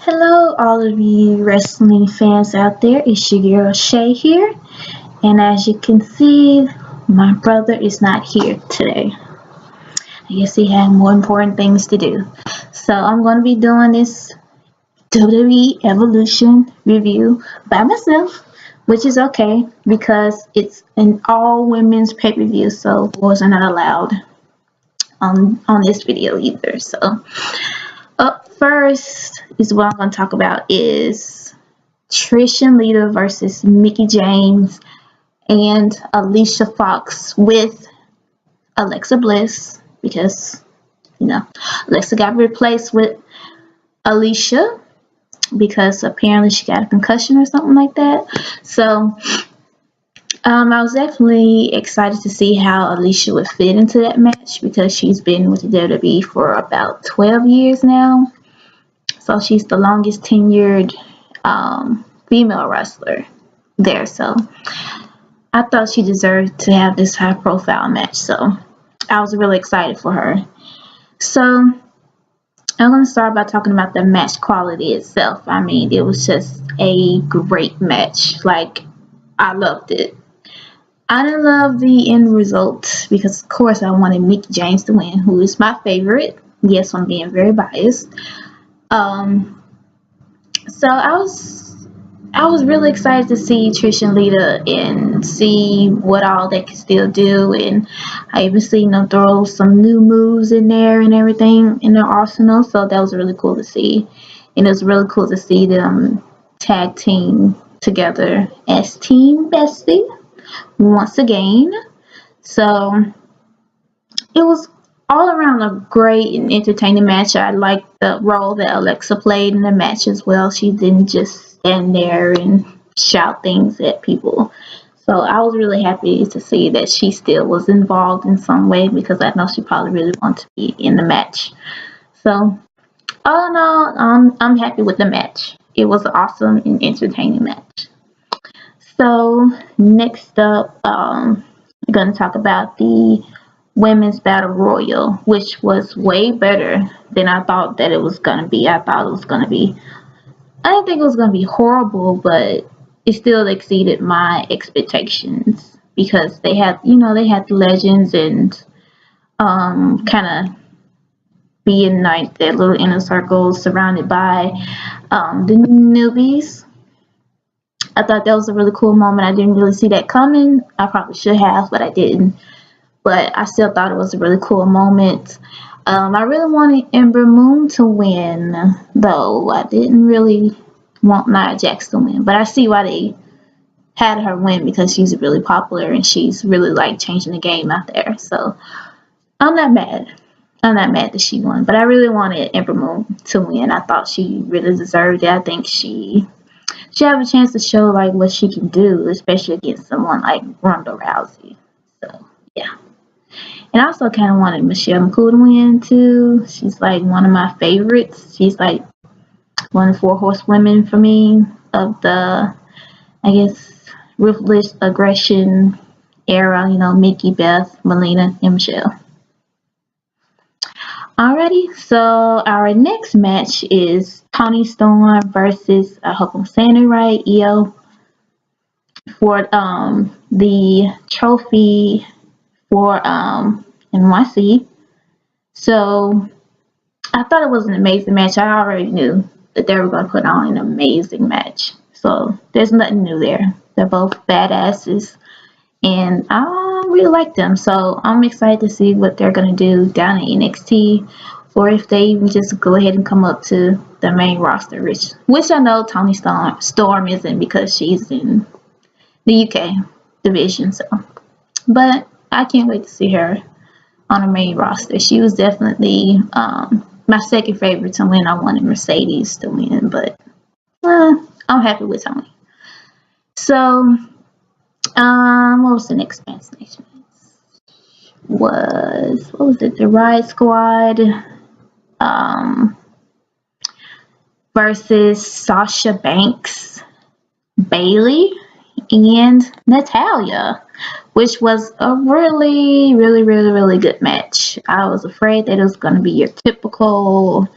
Hello, all of you wrestling fans out there. It's your girl Shay here, and as you can see, my brother is not here today. I guess he had more important things to do. So I'm going to be doing this WWE Evolution review by myself, which is okay because it's an all women's pay-per-view, so boys are not allowed on this video either. So up first is what I'm going to talk about is Trish and Lita versus Mickie James and Alicia Fox with Alexa Bliss because Alexa got replaced with Alicia because apparently she got a concussion or something like that. So I was definitely excited to see how Alicia would fit into that match because she's been with the WWE for about 12 years now. So she's the longest tenured female wrestler there. So I thought she deserved to have this high profile match. So I was really excited for her. So I'm going to start by talking about the match quality itself. I mean, it was just a great match. Like, I loved it. I didn't love the end result because, of course, I wanted Mickie James to win, who is my favorite. Yes, I'm being very biased. So I was really excited to see Trish and Lita and see what all they could still do, and I even seen them throw some new moves in there and everything in their arsenal. So that was really cool to see, and it was really cool to see them tag team together as Team Bestie once again. So it was all around a great and entertaining match. I liked the role that Alexa played in the match as well. She didn't just stand there and shout things at people. So I was really happy to see that she still was involved in some way because I know she probably really wanted to be in the match. So all in all, I'm happy with the match. It was an awesome and entertaining match. So next up, I'm going to talk about the Women's Battle Royal, which was way better than I thought that it was going to be. I didn't think it was going to be horrible, but it still exceeded my expectations because they had the legends and kind of being like that little inner circle surrounded by the newbies. I thought that was a really cool moment. I didn't really see that coming. I probably should have, but I didn't. But I still thought it was a really cool moment. I really wanted Ember Moon to win, though. I didn't really want Nia Jax to win, but I see why they had her win because she's really popular and she's really like changing the game out there. So I'm not mad. I'm not mad that she won, but I really wanted Ember Moon to win. I thought she really deserved it. I think she have a chance to show like what she can do, especially against someone like Ronda Rousey. So yeah. And I also kind of wanted Michelle McCool to win too. She's like one of my favorites. She's like one of the four horsewomen for me of the, I guess, ruthless aggression era. Mickey, Beth, Melina, and Michelle. Alrighty, so our next match is Toni Storm versus, I hope I'm saying it right, Io, for the trophy for NYC. So I thought it was an amazing match. I already knew that they were going to put on an amazing match. So there's nothing new there. They're both badasses, and I really like them. So I'm excited to see what they're going to do down in NXT, or if they even just go ahead and come up to the main roster, which I know Toni Storm isn't because she's in the UK division. So, but I can't wait to see her on the main roster. She was definitely my second favorite to win. I wanted Mercedes to win, but I'm happy with Toni. So, what was the next match? What was it? The Riot Squad versus Sasha Banks, Bayley, and Natalya, which was a really, really, really, really good match. I was afraid that it was going to be your typical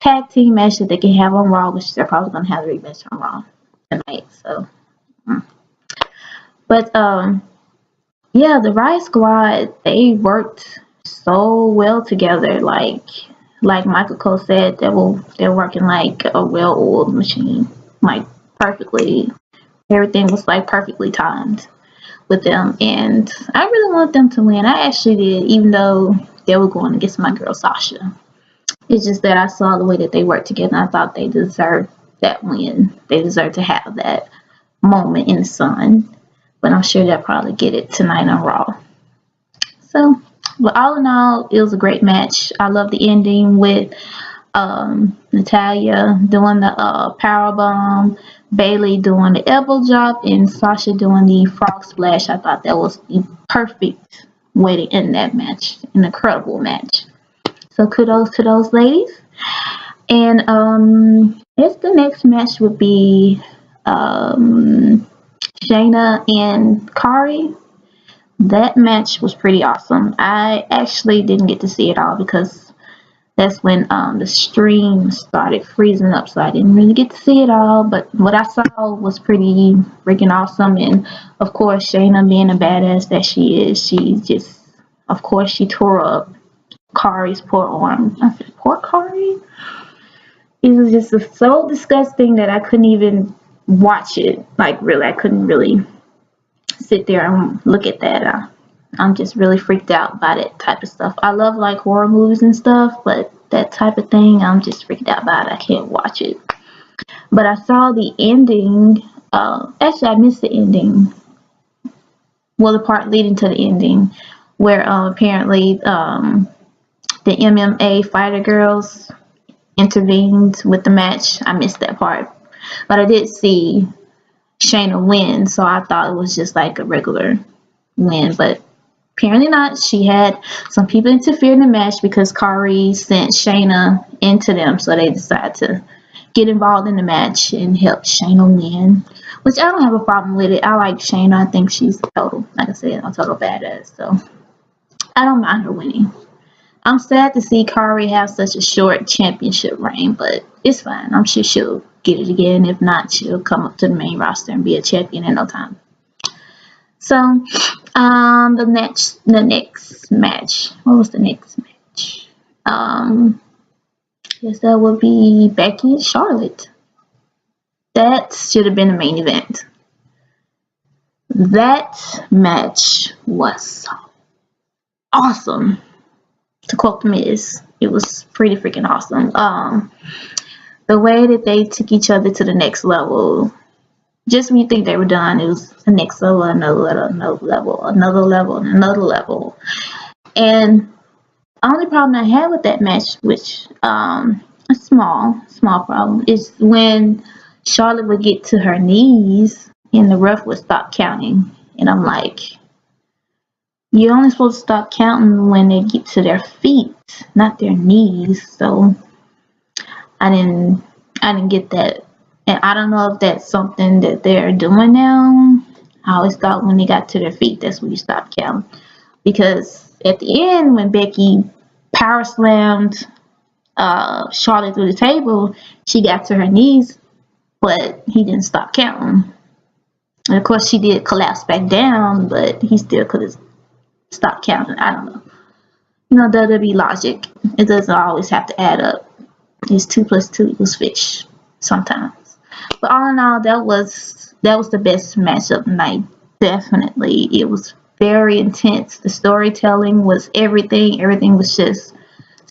tag team match that they can have on Raw, which they're probably gonna have the rematch on Raw tonight. So, but yeah, the Riot Squad, they worked so well together. Like Michael Cole said, they're working like a well-oiled machine, like perfectly. Everything was like perfectly timed with them, and I really want them to win. I actually did, even though they were going against my girl Sasha. It's just that I saw the way that they worked together, and I thought they deserved that win. They deserve to have that moment in the sun. But I'm sure they'll probably get it tonight on Raw. So, but all in all, it was a great match. I love the ending with Natalya doing the power bomb, Bailey doing the elbow drop, and Sasha doing the frog splash. I thought that was the perfect way to end that match. An incredible match. So kudos to those ladies. And I guess the next match would be Shayna and Kari. That match was pretty awesome. I actually didn't get to see it all because that's when the stream started freezing up, so I didn't really get to see it all. But what I saw was pretty freaking awesome. And of course, Shayna being a badass that she is, of course, she tore up Kari's poor arm. I said, poor Kari? It was just so disgusting that I couldn't even watch it. Like, really, I couldn't really sit there and look at that. I'm just really freaked out by that type of stuff. I love like horror movies and stuff, but that type of thing, I'm just freaked out by it. I can't watch it. But I saw the ending. Actually, I missed the ending. Well, the part leading to the ending, where apparently the MMA fighter girls intervened with the match. I missed that part, but I did see Shayna win, so I thought it was just like a regular win, but apparently not. She had some people interfere in the match because Kari sent Shayna into them, so they decided to get involved in the match and help Shayna win, which I don't have a problem with it. I like Shayna. I think she's total, like I said, a total badass, so I don't mind her winning. I'm sad to see Kari have such a short championship reign, but it's fine. I'm sure she'll get it again. If not, she'll come up to the main roster and be a champion in no time. So, the next match. What was the next match? Guess that would be Becky and Charlotte. That should have been the main event. That match was awesome. To quote The Miz, it was pretty freaking awesome. The way that they took each other to the next level, just when you think they were done, it was the next level, another level, another level, another level, and another level. And the only problem I had with that match, which a small problem, is when Charlotte would get to her knees and the ref would stop counting. And I'm like, you're only supposed to stop counting when they get to their feet, not their knees. So I didn't get that. And I don't know if that's something that they're doing now. I always thought when they got to their feet, that's when you stop counting. Because at the end, when Becky power slammed Charlotte through the table, she got to her knees, but he didn't stop counting. And of course, she did collapse back down, but he still could have stop counting. I don't know. You know, WWE logic. It doesn't always have to add up. It's 2 + 2 = fish sometimes. But all in all, that was the best match of the night. Definitely. It was very intense. The storytelling was everything. Everything was just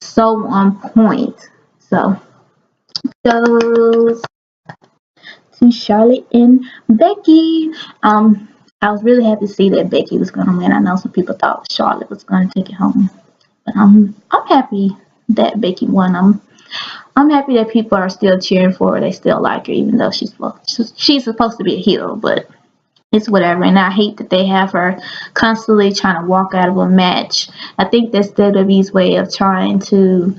so on point. So goes to Charlotte and Becky. I was really happy to see that Becky was going to win. I know some people thought Charlotte was going to take it home, but I'm happy that Becky won. I'm happy that people are still cheering for her. They still like her, even though she's supposed to be a heel, but it's whatever. And I hate that they have her constantly trying to walk out of a match. I think that's WWE's way of trying to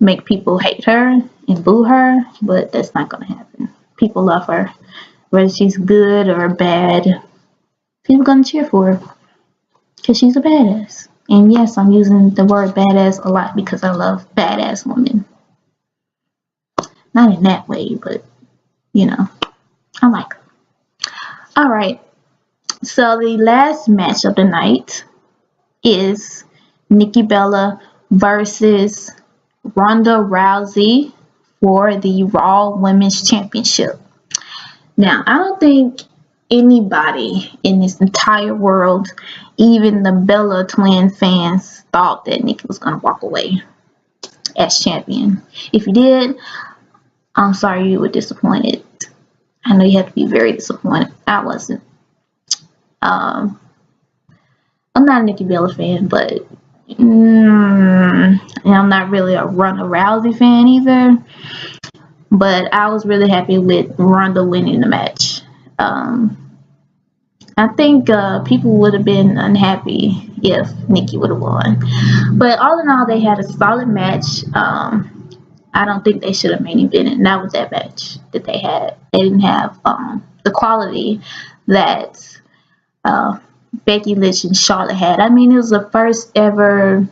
make people hate her and boo her, but that's not going to happen. People love her. Whether she's good or bad, people gonna cheer for her because she's a badass. And yes, I'm using the word badass a lot because I love badass women. Not in that way, but you know, I like her. All right. So the last match of the night is Nikki Bella versus Ronda Rousey for the Raw Women's Championship. Now, I don't think anybody in this entire world, even the Bella twin fans, thought that Nikki was going to walk away as champion. If you did, I'm sorry you were disappointed. I know you had to be very disappointed. I wasn't. I'm not a Nikki Bella fan, but and I'm not really a Ronda Rousey fan either. But I was really happy with Ronda winning the match. I think people would have been unhappy if Nikki would have won. But all in all, they had a solid match. I don't think they should have main evented. Not with that match that they had. They didn't have the quality that Becky Lynch and Charlotte had. I mean, it was the first ever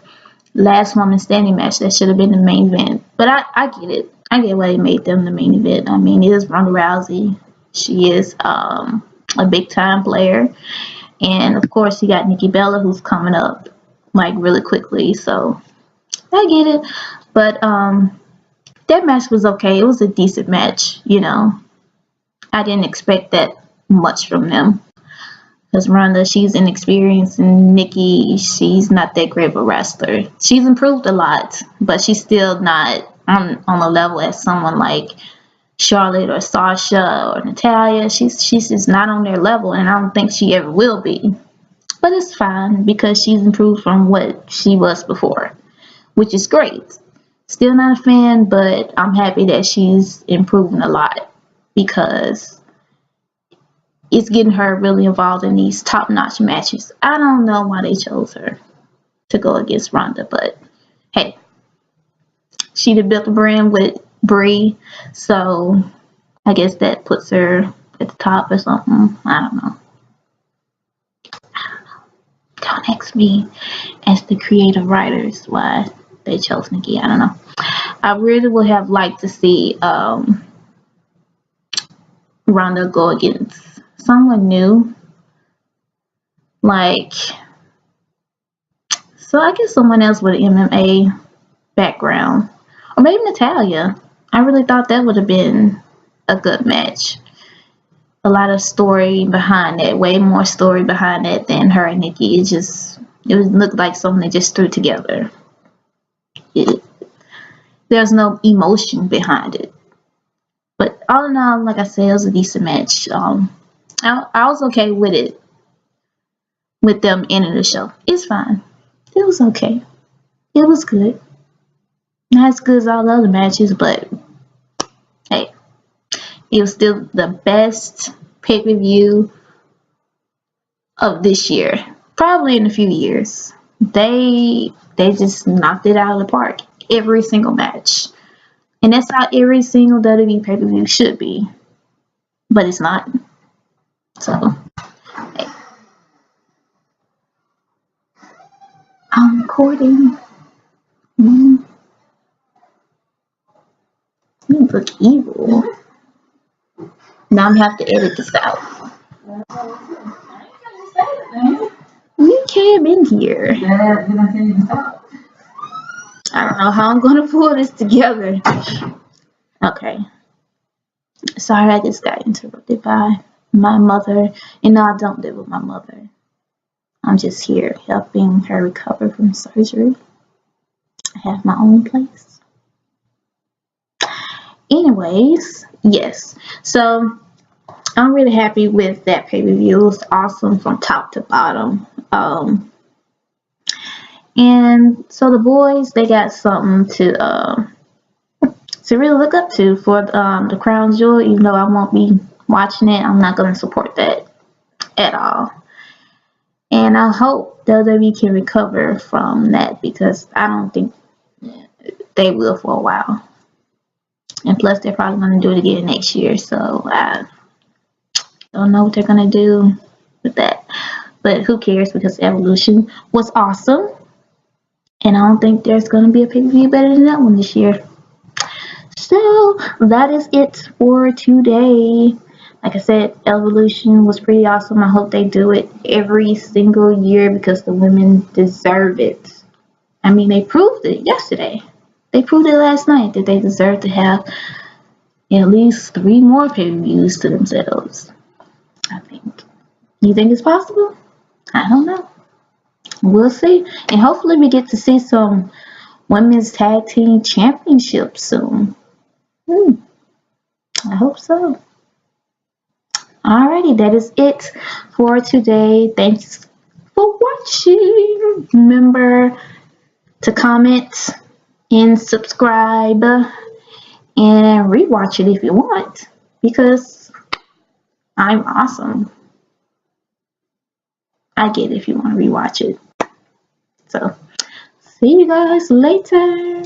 last woman standing match that should have been the main event. But I get it. I get why they made them the main event. I mean, it is Ronda Rousey. She is a big time player. And of course, you got Nikki Bella, who's coming up like really quickly. So I get it. But that match was okay. It was a decent match, you know. I didn't expect that much from them. Because Ronda, she's inexperienced, and Nikki, she's not that great of a wrestler. She's improved a lot, but she's still not on a level as someone like Charlotte or Sasha or Natalya. She's just not on their level, and I don't think she ever will be. But it's fine because she's improved from what she was before, which is great. Still not a fan, but I'm happy that she's improving a lot because it's getting her really involved in these top-notch matches. I don't know why they chose her to go against Ronda, but hey, she did build a brand with Brie, so I guess that puts her at the top or something. I don't know. Don't ask me as the creative writers why they chose Nikki. I don't know. I really would have liked to see Ronda go against someone new. Like, so I guess someone else with an MMA background. Or maybe Natalya. I really thought that would have been a good match. A lot of story behind it. Way more story behind it than her and Nikki. It looked like something they just threw together. There's no emotion behind it. But all in all, like I said, it was a decent match. I was okay with it. With them ending the show. It's fine. It was okay. It was good. Not as good as all the other matches, but hey, it was still the best pay-per-view of this year. Probably in a few years. They just knocked it out of the park. Every single match. And that's how every single WWE pay-per-view should be. But it's not. So, hey. I'm recording. You look evil. Now I'm gonna have to edit this out. You came in here. I don't know how I'm gonna pull this together. Okay. Sorry, I just got interrupted by my mother. And no, I don't live with my mother. I'm just here helping her recover from surgery. I have my own place. Anyways, yes. So I'm really happy with that pay-per-view. It was awesome from top to bottom. And so the boys, they got something to really look up to for the Crown Jewel. Even though I won't be watching it, I'm not going to support that at all. And I hope WWE can recover from that because I don't think they will for a while. And plus, they're probably going to do it again next year. So I don't know what they're going to do with that. But who cares because Evolution was awesome. And I don't think there's going to be a pay-per-view better than that one this year. So So that is it for today. Like I said, Evolution was pretty awesome. I hope they do it every single year because the women deserve it. I mean, they proved it yesterday. They proved it last night that they deserve to have at least 3 more pay-per-views to themselves, I think. You think it's possible? I don't know. We'll see. And hopefully we get to see some women's tag team championships soon. I hope so. Alrighty, that is it for today. Thanks for watching. Remember to comment and subscribe and rewatch it if you want, because I'm awesome. I get it if you want to rewatch it. So, see you guys later.